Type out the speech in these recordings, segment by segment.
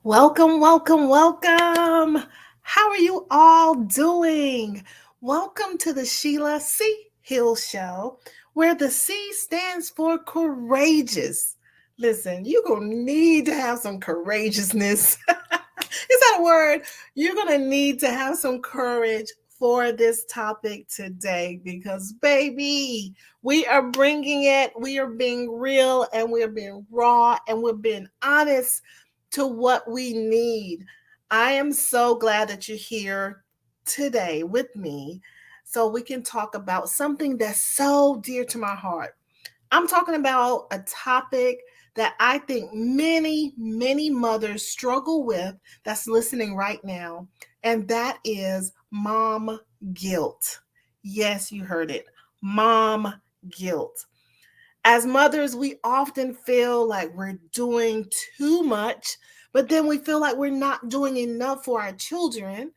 Welcome, welcome, welcome. How are you all doing? Welcome to the Sheila C Hill Show, where the C stands for courageous. Listen, you're going to need to have some courageousness. Is that a word? You're going to need to have some courage for this topic today because, baby, we are bringing it. We are being real and we're being raw and we're being honest to what we need. I am so glad that you're here today with me so we can talk about something that's so dear to my heart. I'm talking about a topic that I think many mothers struggle with that's listening right now, and that is mom guilt. Yes, you heard it. Mom guilt. As mothers, we often feel like we're doing too much, but then we feel like we're not doing enough for our children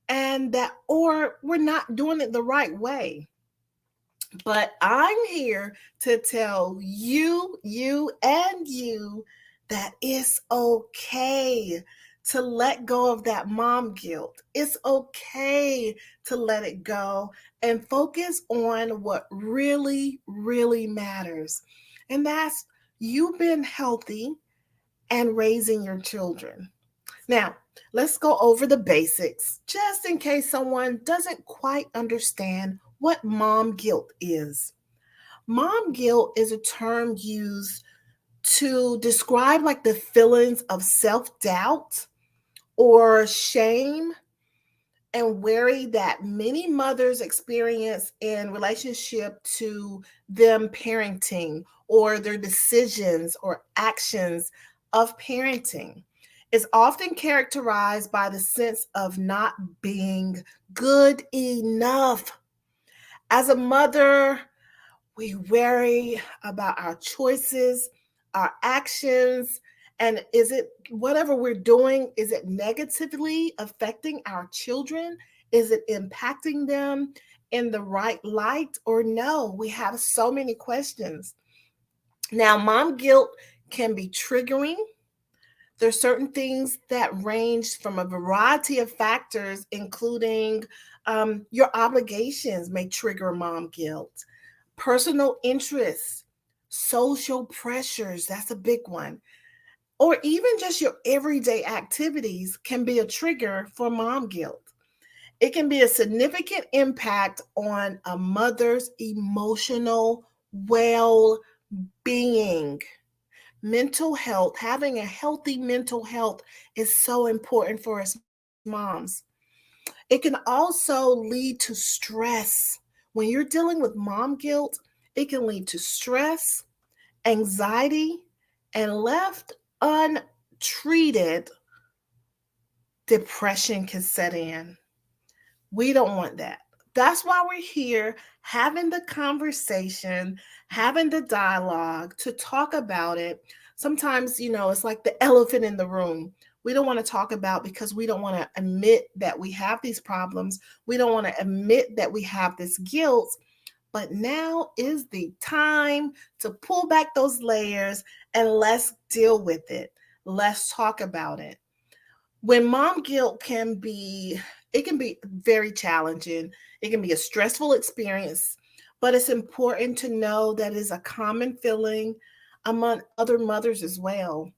and that or we're not doing it the right way. But I'm here to tell you that it's okay to let go of that mom guilt. It's okay to let it go and focus on what really matters. And that's you being healthy and raising your children. Now, let's go over the basics just in case someone doesn't quite understand what mom guilt is. Mom guilt is a term used to describe like the feelings of self-doubt or shame and worry that many mothers experience in relationship to them parenting or their decisions or actions of parenting. It's often characterized by the sense of not being good enough. As a mother, we worry about our choices, our actions, and is it whatever we're doing, is it negatively affecting our children? Is it impacting them in the right light or no? We have so many questions. Now, mom guilt can be triggering. There's certain things that range from a variety of factors, including your obligations may trigger mom guilt, personal interests, social pressures, that's a big one, or even just your everyday activities can be a trigger for mom guilt. It can be a significant impact on a mother's emotional well being. Mental health, having a healthy mental health is so important for us moms. It can also lead to stress. When you're dealing with mom guilt, it can lead to stress, anxiety, and left untreated, depression can set in. We don't want that. That's why we're here having the conversation, having the dialogue to talk about it. Sometimes, it's like the elephant in the room. We don't want to talk about because we don't want to admit that we have these problems. We don't want to admit that we have this guilt. But now is the time to pull back those layers and let's deal with it. Let's talk about it. When mom guilt it can be very challenging. It can be a stressful experience, but it's important to know that it's a common feeling among other mothers as well.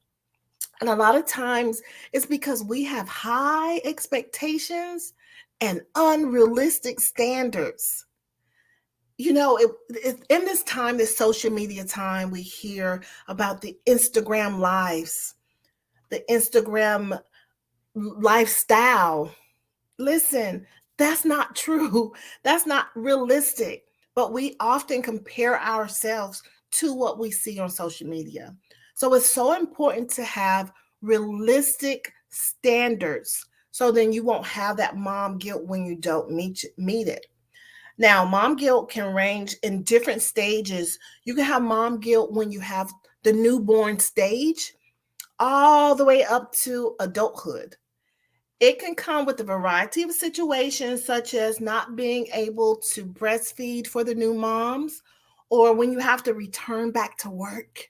And a lot of times it's because we have high expectations and unrealistic standards. In this time, this social media time, we hear about the Instagram lives, the Instagram lifestyle. Listen, that's not true. That's not realistic. But we often compare ourselves to what we see on social media. So it's so important to have realistic standards so then you won't have that mom guilt when you don't meet it. Now, mom guilt can range in different stages. You can have mom guilt when you have the newborn stage all the way up to adulthood. It can come with a variety of situations, such as not being able to breastfeed for the new moms, or when you have to return back to work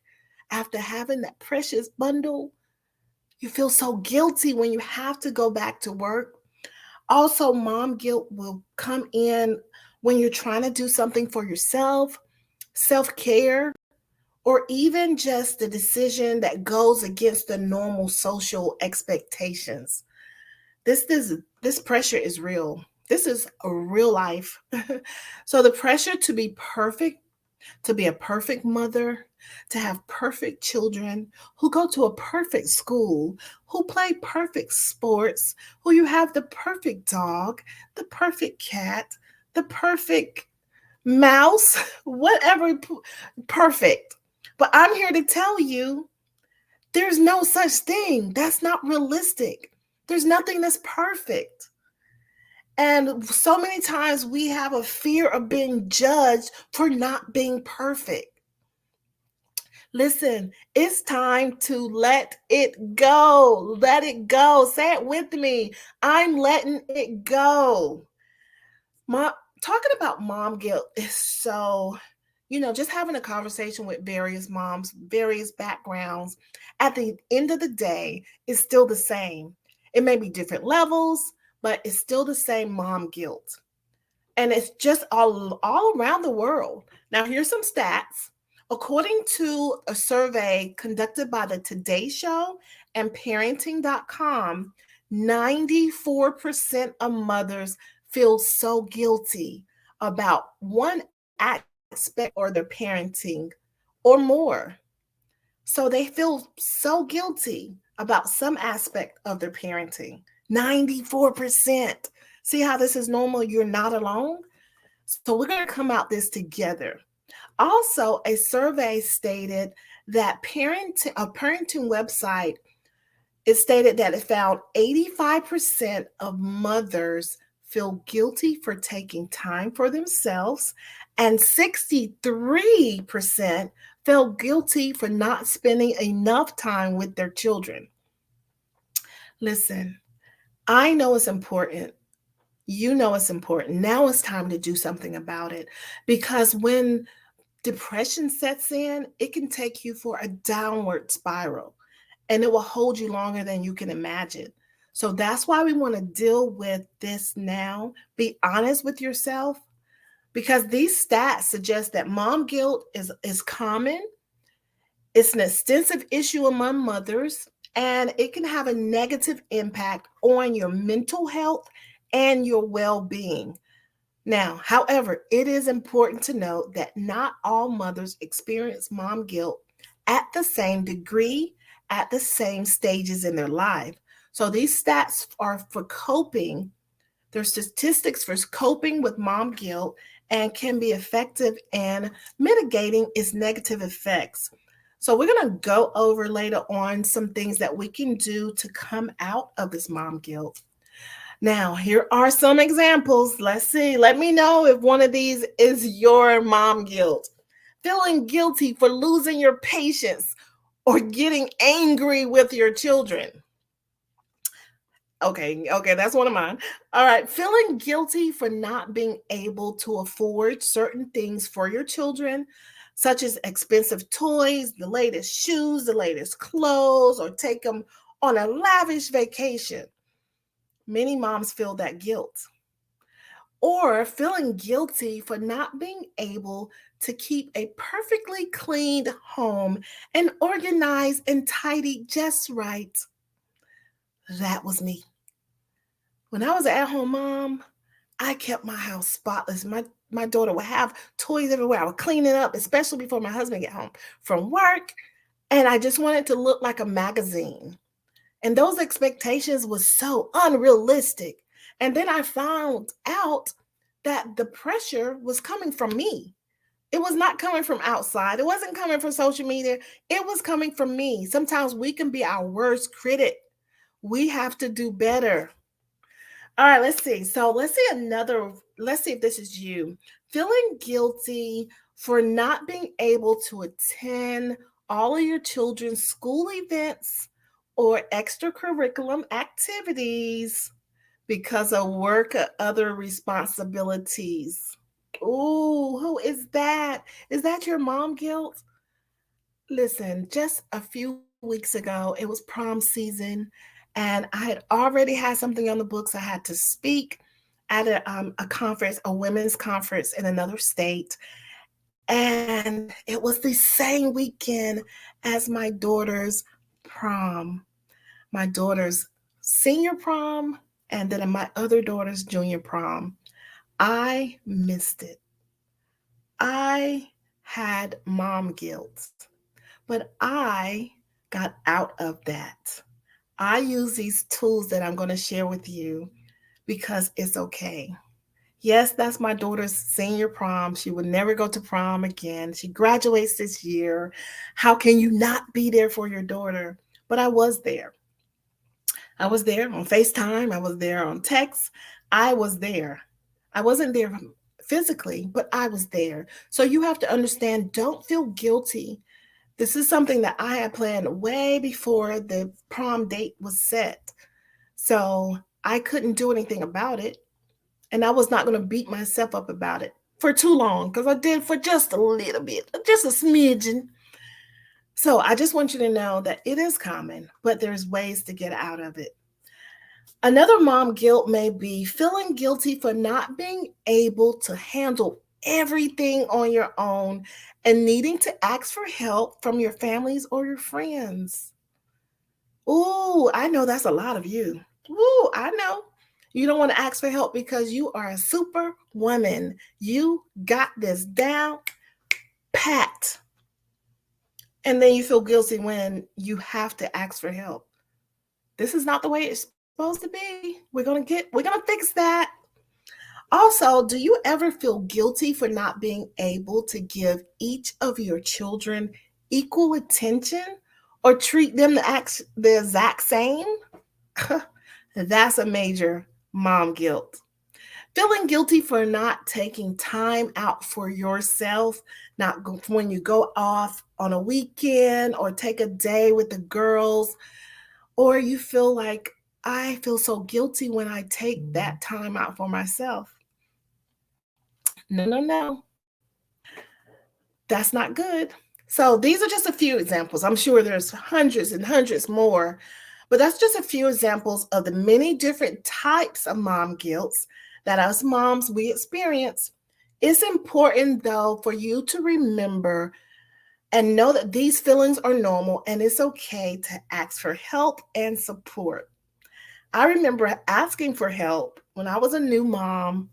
after having that precious bundle. You feel so guilty when you have to go back to work. Also, mom guilt will come in when you're trying to do something for yourself, self care, or even just the decision that goes against the normal social expectations. This pressure is real. This is a real life. So the pressure to be perfect, to be a perfect mother, to have perfect children who go to a perfect school, who play perfect sports, who you have the perfect dog, the perfect cat, the perfect mouse, whatever, perfect. But I'm here to tell you there's no such thing. That's not realistic. There's nothing that's perfect. And so many times we have a fear of being judged for not being perfect. Listen, it's time to let it go. Let it go. Say it with me. I'm letting it go. Mom, talking about mom guilt is so, just having a conversation with various moms, various backgrounds, at the end of the day, is still the same. It may be different levels, but it's still the same mom guilt. And it's just all around the world. Now, here's some stats. According to a survey conducted by the Today Show and parenting.com, 94% of mothers feel so guilty about one aspect or their parenting or more. So they feel so guilty about some aspect of their parenting. 94%. See how this is normal? You're not alone. So we're going to come out this together. Also, a survey stated that a parenting website, it stated that it found 85% of mothers feel guilty for taking time for themselves, and 63% feel guilty for not spending enough time with their children. Listen, I know it's important. You know it's important. Now it's time to do something about it, because when depression sets in, it can take you for a downward spiral, and it will hold you longer than you can imagine. So that's why we want to deal with this now. Be honest with yourself, because these stats suggest that mom guilt is common. It's an extensive issue among mothers, and it can have a negative impact on your mental health and your well being. Now, however, it is important to note that not all mothers experience mom guilt at the same degree, at the same stages in their life. So these stats are for coping. They're statistics for coping with mom guilt and can be effective in mitigating its negative effects. So we're going to go over later on some things that we can do to come out of this mom guilt. Now, here are some examples. Let's see. Let me know if one of these is your mom guilt. Feeling guilty for losing your patience or getting angry with your children. Okay, that's one of mine. All right, feeling guilty for not being able to afford certain things for your children, such as expensive toys, the latest shoes, the latest clothes, or take them on a lavish vacation. Many moms feel that guilt. Or feeling guilty for not being able to keep a perfectly cleaned home and organized and tidy just right. That was me. When I was an at-home mom, I kept my house spotless. My daughter would have toys everywhere. I would clean it up, especially before my husband get home from work. And I just wanted to look like a magazine. And those expectations was so unrealistic. And then I found out that the pressure was coming from me. It was not coming from outside. It wasn't coming from social media. It was coming from me. Sometimes we can be our worst critic. We have to do better. All right, let's see. So let's see if this is you. Feeling guilty for not being able to attend all of your children's school events or extracurriculum activities because of work or other responsibilities. Ooh, who is that? Is that your mom guilt? Listen, just a few weeks ago. It was prom season, and I had already had something on the books. I had to speak at a conference, a women's conference in another state. And it was the same weekend as my daughter's prom, my daughter's senior prom, and then my other daughter's junior prom. I missed it. I had mom guilt, but I got out of that. I use these tools that I'm going to share with you because it's okay. Yes, that's my daughter's senior prom. She would never go to prom again. She graduates this year. How can you not be there for your daughter? But I was there. I was there on FaceTime. I was there on text. I was there. I wasn't there physically, but I was there. So you have to understand, don't feel guilty. This is something that I had planned way before the prom date was set. So I couldn't do anything about it. And I was not going to beat myself up about it for too long because I did for just a little bit, just a smidgen. So I just want you to know that it is common, but there's ways to get out of it. Another mom guilt may be feeling guilty for not being able to handle everything on your own and needing to ask for help from your families or your friends. Ooh, I know that's a lot of you. Ooh, I know. You don't want to ask for help because you are a super woman. You got this down pat. And then you feel guilty when you have to ask for help. This is not the way it's supposed to be. We're gonna fix that. Also, do you ever feel guilty for not being able to give each of your children equal attention or treat them the exact same? That's a major mom guilt. Feeling guilty for not taking time out for yourself, when you go off on a weekend or take a day with the girls, or you feel like, I feel so guilty when I take that time out for myself. No, no, no. That's not good. So these are just a few examples. I'm sure there's hundreds and hundreds more, but that's just a few examples of the many different types of mom guilts that us moms we experience. It's important though for you to remember and know that these feelings are normal and it's okay to ask for help and support. I remember asking for help when I was a new mom.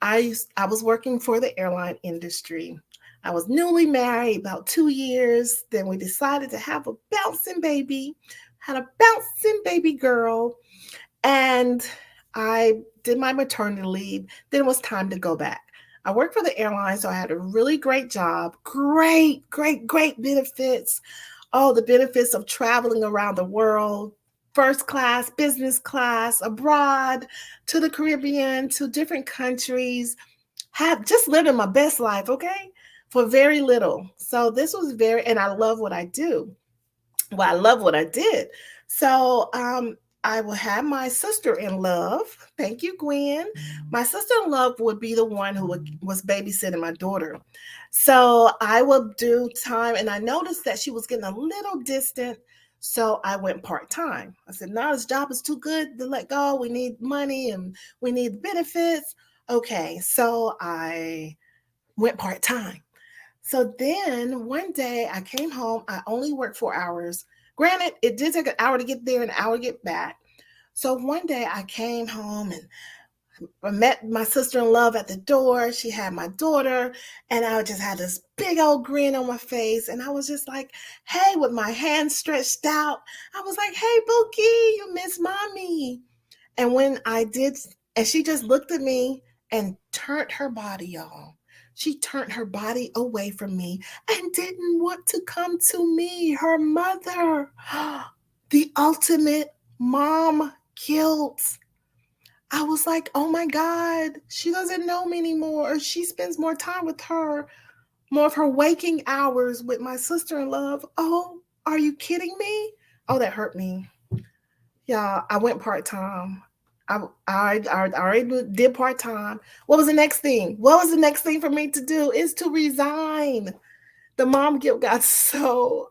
I was working for the airline industry. I was newly married about 2 years. Then we decided to have a bouncing baby, had a bouncing baby girl, and I did my maternity leave. Then it was time to go back. I worked for the airline, so I had a really great job, great, great, great benefits. All the benefits of traveling around the world, first class, business class, abroad, to the Caribbean, to different countries. Have just living my best life, okay? For very little. So this was and I love what I do. Well, I love what I did. So I will have my sister in love. Thank you, Gwen. My sister in love would be the one who was babysitting my daughter. So I would do time, and I noticed that she was getting a little distant. So I went part time. I said, no, this job is too good to let go. We need money and we need benefits. Okay, so I went part time. So then one day I came home. I only worked 4 hours. Granted, it did take an hour to get there and an hour to get back. So one day I came home and I met my sister in love at the door. She had my daughter, and I just had this big old grin on my face. And I was just like, hey, with my hands stretched out, I was like, hey, Bookie, you miss mommy. And when I did, and she just looked at me and turned her body, y'all. She turned her body away from me and didn't want to come to me, her mother. The ultimate mom guilt. I was like, oh my God, she doesn't know me anymore. Or she spends more time with more of her waking hours with my sister in love. Oh, are you kidding me? Oh, that hurt me. Yeah, I went part time. I already did part time. What was the next thing? What was the next thing for me to do? Is to resign. The mom guilt got so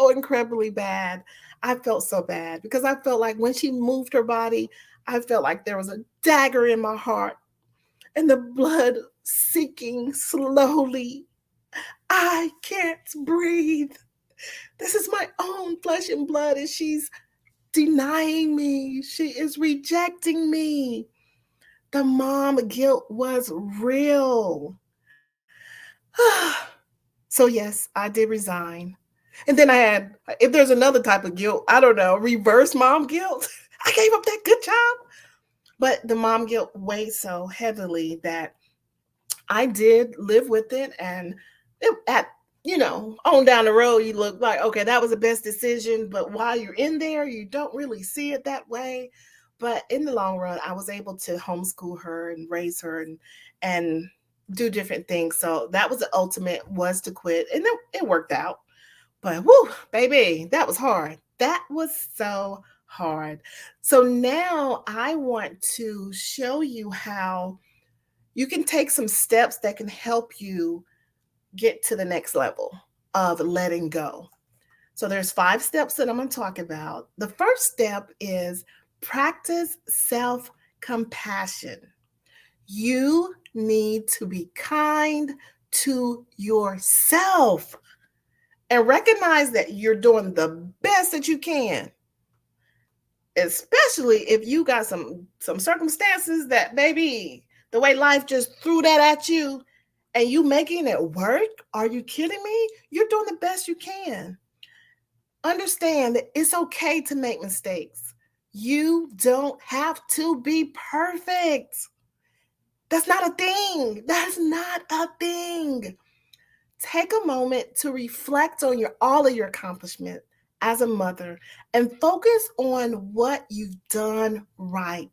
incredibly bad. I felt so bad because I felt like when she moved her body, I felt like there was a dagger in my heart and the blood sinking slowly. I can't breathe. This is my own flesh and blood, and she's denying me. She is rejecting me. The mom guilt was real. So, yes, I did resign. And then I had, if there's another type of guilt, I don't know, reverse mom guilt. I gave up that good job. But the mom guilt weighed so heavily that I did live with it. And on down the road, you look like, okay, that was the best decision. But while you're in there, you don't really see it that way. But in the long run, I was able to homeschool her and raise her and do different things. So that was the ultimate, was to quit. And it worked out. But whoo, baby, that was hard. That was so hard. So now I want to show you how you can take some steps that can help you get to the next level of letting go. So there's 5 steps that I'm going to talk about. The first step is practice self-compassion. You need to be kind to yourself and recognize that you're doing the best that you can, especially if you got some circumstances that maybe the way life just threw that at you and you making it work. Are you kidding me? You're doing the best you can. Understand that it's okay to make mistakes. You don't have to be perfect. That's not a thing. That's not a thing. Take a moment to reflect on all of your accomplishments as a mother and focus on what you've done right.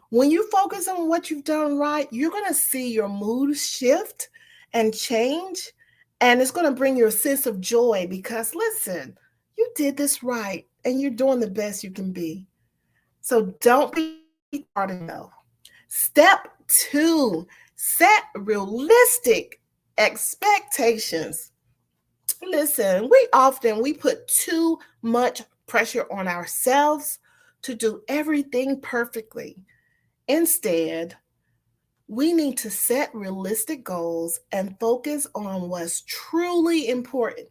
When you focus on what you've done right, you're going to see your mood shift and change, and it's going to bring you a sense of joy because, listen, you did this right and you're doing the best you can be. So don't be hard on yourself. Step 2, set realistic expectations. Listen, we put too much pressure on ourselves to do everything perfectly. Instead, we need to set realistic goals and focus on what's truly important.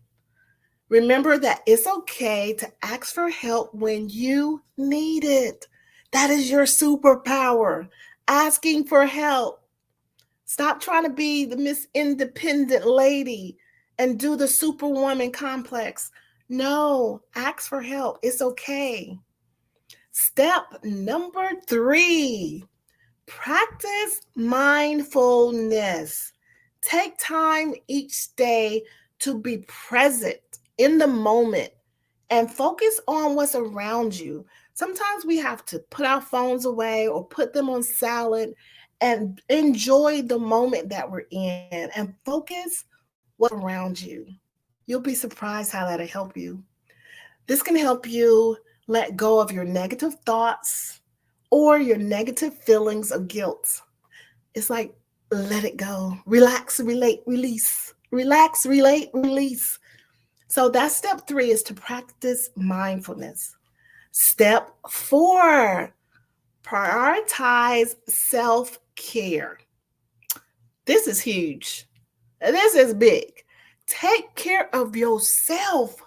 Remember that it's okay to ask for help when you need it. That is your superpower. Asking for help. Stop trying to be the Miss Independent lady and do the superwoman complex. No, ask for help. It's okay. Step number 3, practice mindfulness. Take time each day to be present in the moment and focus on what's around you. Sometimes we have to put our phones away or put them on silent and enjoy the moment that we're in and focus what's around you. You'll be surprised how that'll help you. This can help you let go of your negative thoughts or your negative feelings of guilt. It's like, let it go. Relax, relate, release. Relax, relate, release. So that's step 3, is to practice mindfulness. Step 4, prioritize self-care. This is huge. This is big. Take care of yourself.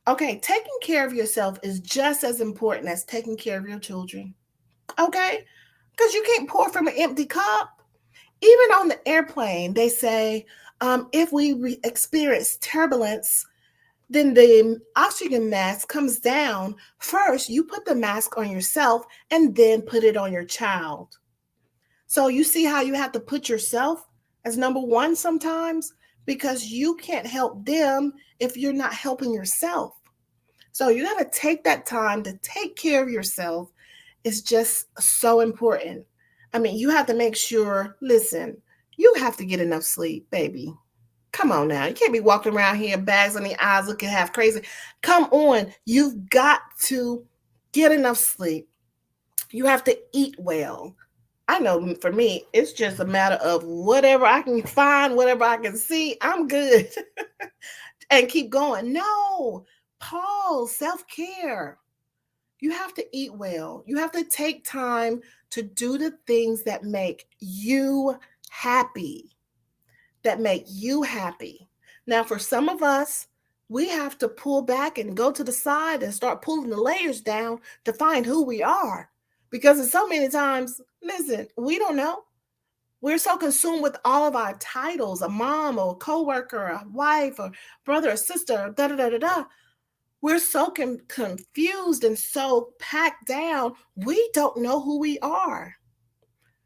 Okay, taking care of yourself is just as important as taking care of your children. Okay? Because you can't pour from an empty cup. Even on the airplane, they say if we experience turbulence, then the oxygen mask comes down. First, you put the mask on yourself and then put it on your child. So you see how you have to put yourself as number 1 sometimes because you can't help them if you're not helping yourself. So you got to take that time to take care of yourself. It's just so important. I mean, you have to make sure, listen, you have to get enough sleep, baby. Come on now. You can't be walking around here, bags on the eyes, looking half crazy. Come on. You've got to get enough sleep. You have to eat well. I know for me, it's just a matter of whatever I can find, whatever I can see, I'm good. And keep going. No, pause, self care. You have to eat well. You have to take time to do the things that make you happy, that make you happy. Now, for some of us, we have to pull back and go to the side and start pulling the layers down to find who we are. Because so many times, listen, we don't know. We're so consumed with all of our titles, a mom or a coworker, a wife or brother or sister, da da da da da. We're so confused and so packed down, we don't know who we are.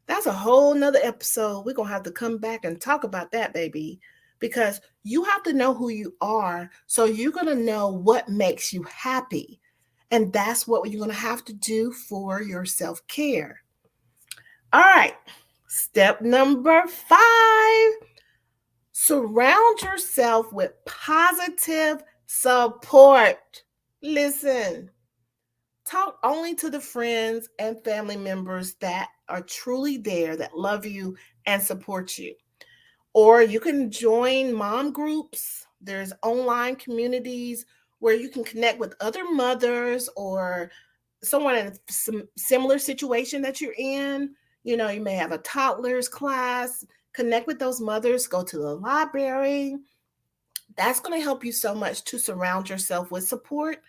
That's a whole nother episode. We're going to have to come back and talk about that, baby, because you have to know who you are. So you're going to know what makes you happy. And that's what you're going to have to do for your self care. All right. Step number 5, surround yourself with positive support. Listen, talk only to the friends and family members that are truly there, that love you and support you. Or you can join mom groups. There's online communities where you can connect with other mothers or someone in some similar situation that you're in. You know, you may have a toddlers class. Connect with those mothers, go to the library. That's going to help you so much to surround yourself with support.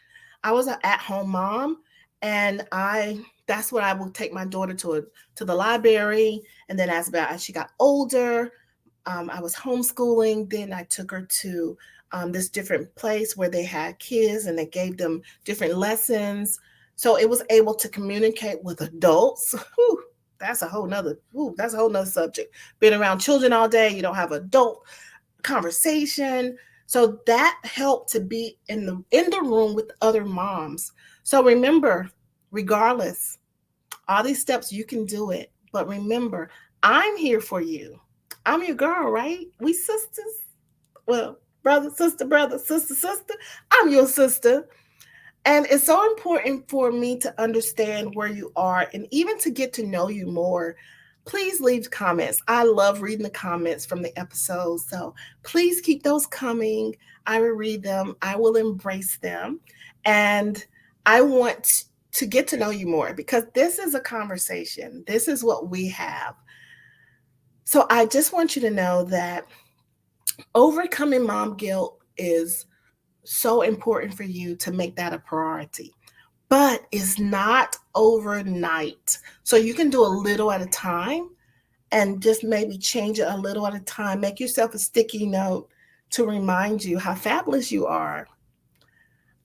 I was an at-home mom, and I that's what I would take my daughter to the library. And then as she got older, I was homeschooling. Then I took her to this different place where they had kids and they gave them different lessons. So it was able to communicate with adults. Whew, that's a whole nother subject. Being around children all day, you don't have adult conversation. So that helped to be in the room with other moms. So remember, regardless, all these steps you can do it. But remember, I'm here for you. I'm your girl, right? We sisters. Well, brother, sister. I'm your sister. And it's so important for me to understand where you are and even to get to know you more. Please leave comments. I love reading the comments from the episodes. So please keep those coming. I will read them, I will embrace them. And I want to get to know you more because this is a conversation. This is what we have. So I just want you to know that overcoming mom guilt is so important for you to make that a priority, but it's not overnight. So you can do a little at a time and just maybe change it a little at a time. Make yourself a sticky note to remind you how fabulous you are.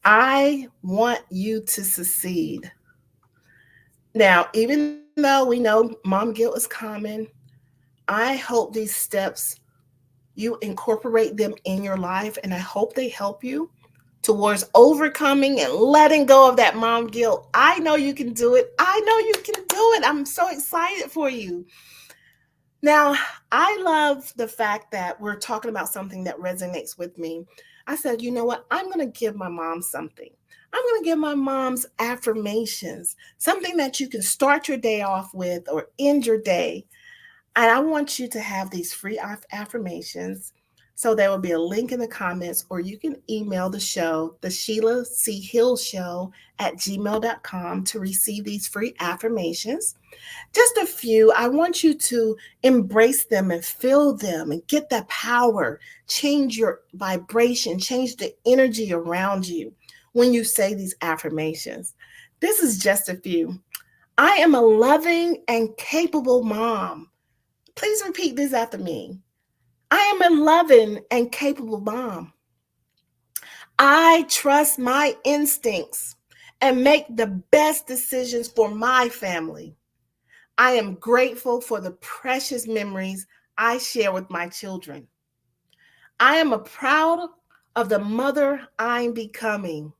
I want you to succeed. Now, even though we know mom guilt is common, I hope these steps you incorporate them in your life, and I hope they help you towards overcoming and letting go of that mom guilt. I know you can do it. I know you can do it. I'm so excited for you. Now, I love the fact that we're talking about something that resonates with me. I said, you know what? I'm going to give my mom something. I'm going to give my mom's affirmations, something that you can start your day off with or end your day. And I want you to have these free affirmations. So there will be a link in the comments, or you can email the show, the Sheila C. Hill Show at gmail.com to receive these free affirmations. Just a few. I want you to embrace them and feel them and get that power. Change your vibration, change the energy around you when you say these affirmations. This is just a few. I am a loving and capable mom. Please repeat this after me. I am a loving and capable mom. I trust my instincts and make the best decisions for my family. I am grateful for the precious memories I share with my children. I am proud of the mother I'm becoming.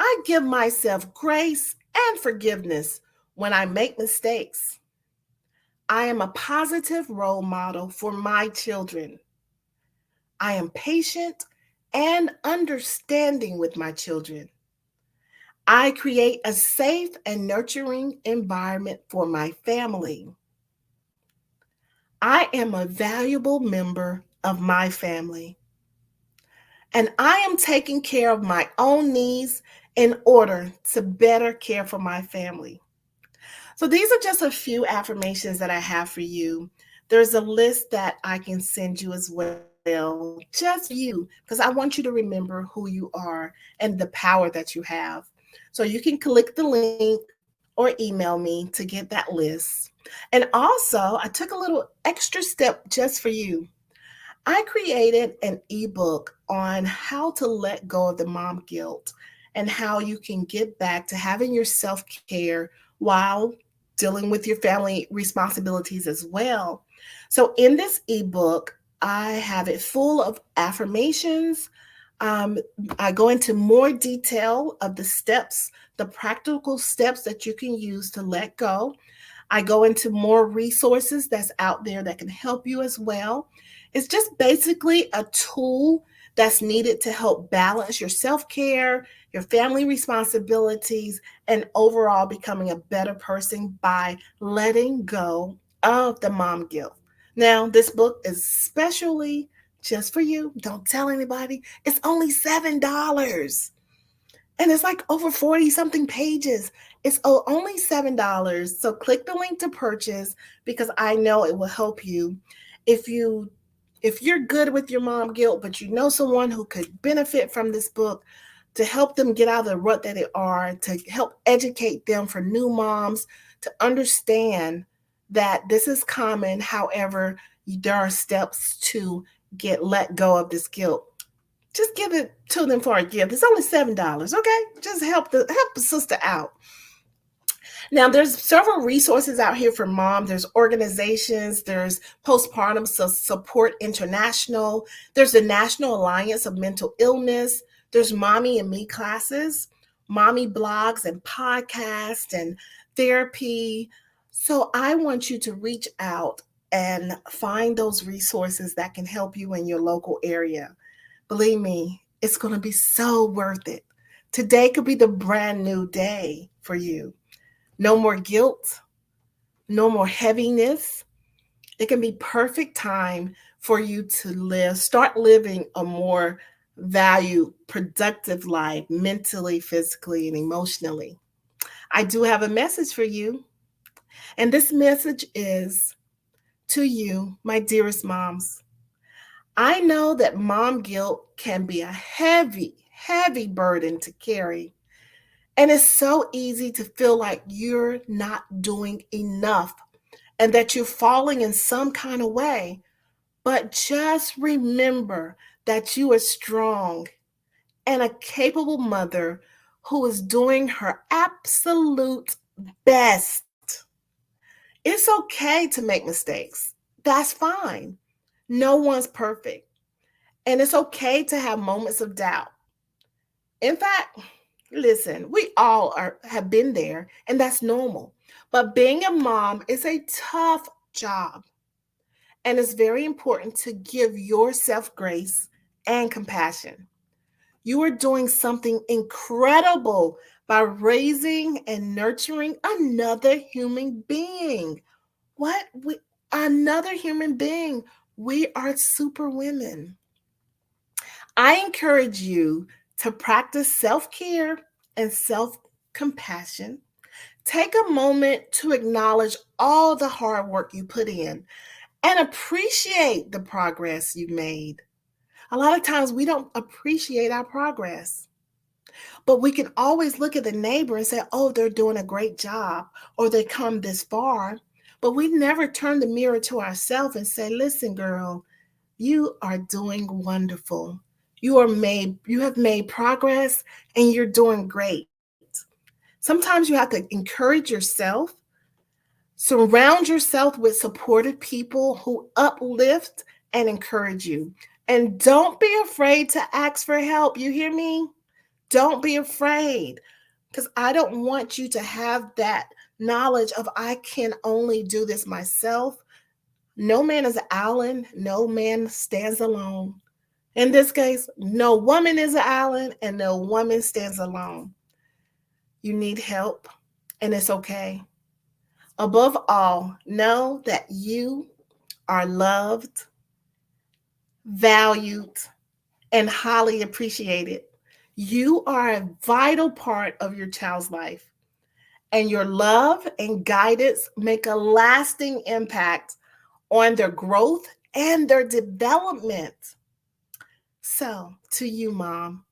I give myself grace and forgiveness when I make mistakes. I am a positive role model for my children. I am patient and understanding with my children. I create a safe and nurturing environment for my family. I am a valuable member of my family, and I am taking care of my own needs in order to better care for my family. So, these are just a few affirmations that I have for you. There's a list that I can send you as well, just for you, because I want you to remember who you are and the power that you have. So, you can click the link or email me to get that list. And also, I took a little extra step just for you. I created an ebook on how to let go of the mom guilt and how you can get back to having your self care while dealing with your family responsibilities as well. So, in this ebook, I have it full of affirmations. Um, I go into more detail of the steps, the practical steps that you can use to let go. I go into more resources that's out there that can help you as well. It's just basically a tool that's needed to help balance your self care, your family responsibilities, and overall becoming a better person by letting go of the mom guilt. Now, this book is especially just for you. Don't tell anybody. It's only $7. And it's like over 40 something pages. It's only $7. So click the link to purchase because I know it will help you. If you if you're good with your mom guilt, but you know someone who could benefit from this book to help them get out of the rut that they are, to help educate them for new moms, to understand that this is common. However, there are steps to get let go of this guilt. Just give it to them for a gift. It's only $7, okay? Just help the sister out. Now, there's several resources out here for mom. There's organizations. There's Postpartum Support International. There's the National Alliance of Mental Illness. There's Mommy and Me classes, mommy blogs and podcasts and therapy. So I want you to reach out and find those resources that can help you in your local area. Believe me, it's going to be so worth it. Today could be the brand new day for you. No more guilt, no more heaviness. It can be perfect time for you to start living a more valued, productive life mentally, physically, and emotionally. I do have a message for you. And this message is to you, my dearest moms. I know that mom guilt can be a heavy, heavy burden to carry. And it's so easy to feel like you're not doing enough and that you're falling in some kind of way. But just remember that you are strong and a capable mother who is doing her absolute best. It's okay to make mistakes. That's fine. No one's perfect. And it's okay to have moments of doubt. In fact, listen, we all have been there, and that's normal. But being a mom is a tough job, and it's very important to give yourself grace and compassion. You are doing something incredible by raising and nurturing another human being. What? Another human being. We are super women. I encourage you to practice self care and self compassion. Take a moment to acknowledge all the hard work you put in and appreciate the progress you made. A lot of times we don't appreciate our progress, but we can always look at the neighbor and say, oh, they're doing a great job or they come this far. But we never turn the mirror to ourselves and say, listen, girl, you are doing wonderful. You have made progress and you're doing great. Sometimes you have to encourage yourself, surround yourself with supportive people who uplift and encourage you. And don't be afraid to ask for help. You hear me? Don't be afraid because I don't want you to have that knowledge of I can only do this myself. No man is an island, no man stands alone. In this case, no woman is an island and no woman stands alone. You need help, and it's okay. Above all, know that you are loved, valued, and highly appreciated. You are a vital part of your child's life, and your love and guidance make a lasting impact on their growth and their development. So, to you, mom,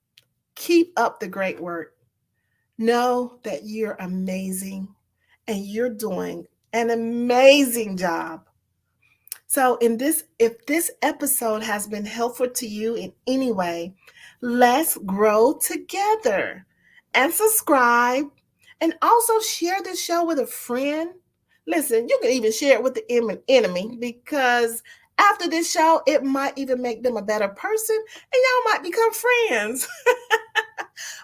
keep up the great work. Know that you're amazing and you're doing an amazing job. So, if this episode has been helpful to you in any way, let's grow together and subscribe and also share this show with a friend. Listen, you can even share it with the enemy because after this show, it might even make them a better person and y'all might become friends.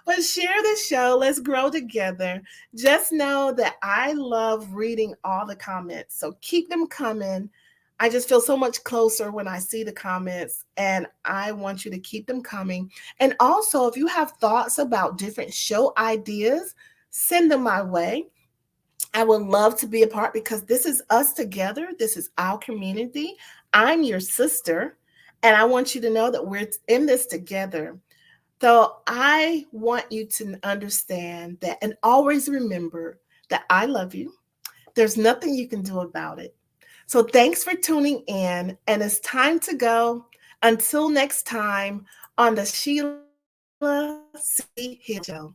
But share the show. Let's grow together. Just know that I love reading all the comments. So keep them coming. I just feel so much closer when I see the comments, and I want you to keep them coming. And also, if you have thoughts about different show ideas, send them my way. I would love to be a part because this is us together. This is our community. I'm your sister, and I want you to know that we're in this together. So I want you to understand that and always remember that I love you. There's nothing you can do about it. So thanks for tuning in, and it's time to go. Until next time on the Sheila C. Hill Show.